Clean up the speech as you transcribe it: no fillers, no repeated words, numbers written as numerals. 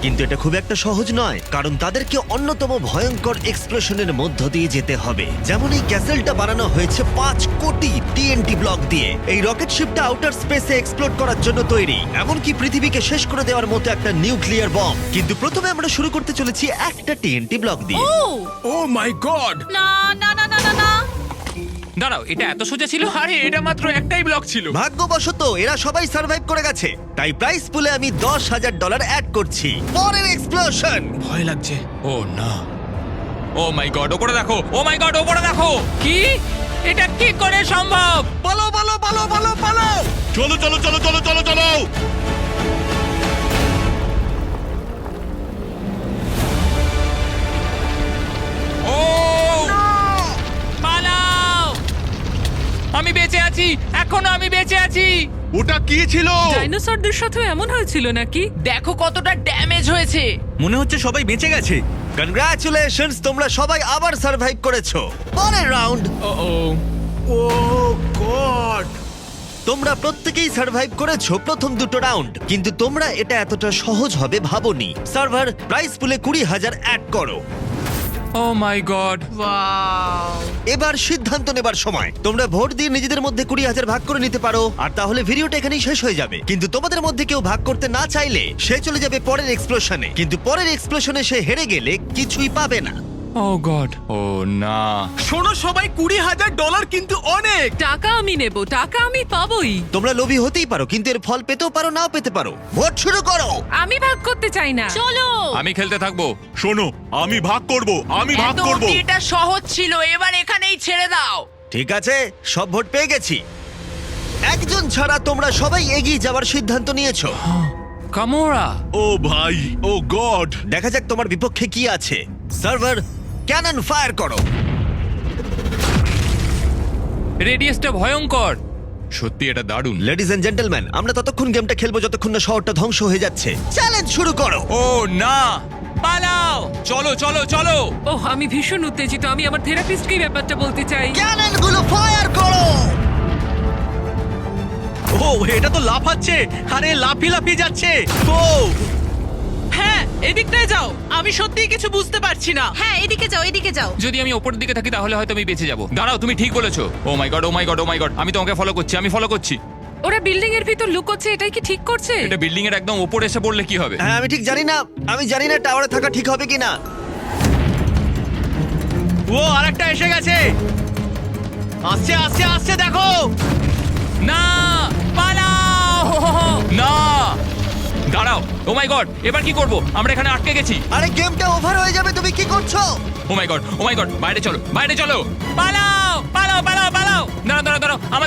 কিন্তু এটা খুব একটা সহজ নয়, কারণ তাদেরকে অন্যতম ভয়ঙ্কর এক্সপ্লোশনের মধ্য দিয়ে যেতে হবে। যেমন এই ক্যাসেলটা বানানো হয়েছে 5 কোটি টিএনটি ব্লক দিয়ে। এই রকেট শিপটা আউটার স্পেসে এক্সপ্লোড করার জন্য তৈরি, এমনকি পৃথিবীকে শেষ করে দেওয়ার মতো একটা নিউক্লিয়ার বম। কিন্তু প্রথমে আমরা শুরু করতে চলেছি একটা টিএনটি ব্লক দিয়ে। ও মাই গড! না না না না না না দাঁড়াও, এটা এত সোজা ছিল? আরে এটা মাত্র একটাই ব্লক ছিল। ভাগ্যবশত এরা সবাই সার্ভাইভ করে গেছে, তাই প্রাইস পুলে আমি $10,000 অ্যাড করছি। পরের এক্সপ্লোশন। ভয় লাগছে। ও না, ও মাই গড, ওপরে দেখো, ও মাই গড, ওপরে দেখো। কি? এটা কি করে সম্ভব? পালো পালো পালো পালো পালো! চলো চলো চলো চলো চলো চলো! ও পালাও! আমি বেঁচে আছি, এখনো আমি বেঁচে আছি। ওটা কি ছিল? ডাইনোসরদের সাথে এমন হয়েছিল নাকি? দেখো কতটা ড্যামেজ হয়েছে। মনে হচ্ছে সবাই বেঁচে গেছে। কনগ্রাচুলেশনস, তোমরা সবাই আবার সার্ভাইভ করেছো। পরের রাউন্ড। ও গড! তোমরা প্রত্যেকেই সার্ভাইভ করেছো প্রথম দুটো রাউন্ড, কিন্তু তোমরা এটা এতটা সহজ হবে ভাবোনি। সার্ভার প্রাইস পুলে 20,000 অ্যাড করো। ও মাই গড। এবার সিদ্ধান্ত নেবার সময়। তোমরা ভোট দিয়ে নিজেদের মধ্যে 20,000 ভাগ করে নিতে পারো, আর তাহলে ভিডিওটা এখানেই শেষ হয়ে যাবে। কিন্তু তোমাদের মধ্যে কেউ ভাগ করতে না চাইলে সে চলে যাবে পরের এক্সপ্লোশনে। কিন্তু পরের এক্সপ্লোশনে সে হেরে গেলে কিছুই পাবে না। ও গড, ও না। শোনো সবাই, $20,000 কিন্তু অনেক। টাকা আমি নেব, টাকা আমি পাবোই। তোমরা লোভী হতেই পারো, কিন্তু এর ফল পেতেও পারো, নাও পেতে পারো। ভোট শুরু করো। আমি ভাগ করতে চাই না। চলো। আমি খেলতে থাকবো। শোনো, আমি ভাগ করব, আমি ভাগ এত করব। অবধি এটা সহজ ছিল, এবার এখানেই ছেড়ে দাও। ঠিক আছে, সব ভোট পেয়ে গেছি। একজন ছাড়া তোমরা সবাই এগিয়ে যাওয়ার সিদ্ধান্ত নিয়েছো। কামোরা। ও ভাই, ও গড! দেখা যাক তোমার বিপক্ষে কি আছে। সার্ভার ক্যানন ফায়ার করো। রেডিয়াসটা ভয়ঙ্কর। সত্যি এটা দারুণ। লেডিজ এন্ড জেন্টলম্যান, আমরা ততক্ষণ গেমটা খেলবো যতক্ষণ না শহরটা ধ্বংস হয়ে যাচ্ছে। চ্যালেঞ্জ শুরু করো। ও না, পালাও! চলো চলো চলো। ওহ, আমি ভীষণ উত্তেজিত। আমি আমার থেরাপিস্টকে ব্যাপারটা বলতে চাই। ক্যানন গুলো ফায়ার করো। ও এটা তো লাফাচ্ছে, আরে লাফিয়ে লাফিয়ে যাচ্ছে। ও হ্যাঁ, এদিকটায় যাও। আমি সত্যিই কিছু বুঝতে পারছি না। হ্যাঁ, এদিকে যাও, এদিকে যাও। যদি আমি ওপরের দিকে থাকি তাহলে হয়তো আমি বেঁচে যাবো। দাঁড়াও, তুমি ঠিক বলেছো। ও মাই গড, ও মাই গড, ও মাই গড, আমি তোমাকে ফলো করছি, আমি ফলো করছি। ওরা বিল্ডিং এর ভিতর লুকোচ্ছে, এটাই কি ঠিক করছে? এটা বিল্ডিং এর একদম উপরে এসে পড়লে কি হবে? হ্যাঁ, আমি ঠিক জানি না। আমি জানি না টাওয়ারে থাকা ঠিক হবে কিনা। ও আরেকটা এসে গেছে। আসছে আসছে আসছে, দেখো। না, পালাও! না, দাঁড়াও। ও মাই গড, এবার কি করব? আমরা এখানে আটকে গেছি। আরে গেমটা ওভার হয়ে যাবে, তুমি কি করছো? ও মাই গড, ও মাই গড, বাইরে চলো, বাইরে চলো। পালাও পালাও পালাও পালাও! দাঁড়াও দাঁড়াও দাঁড়াও, আমার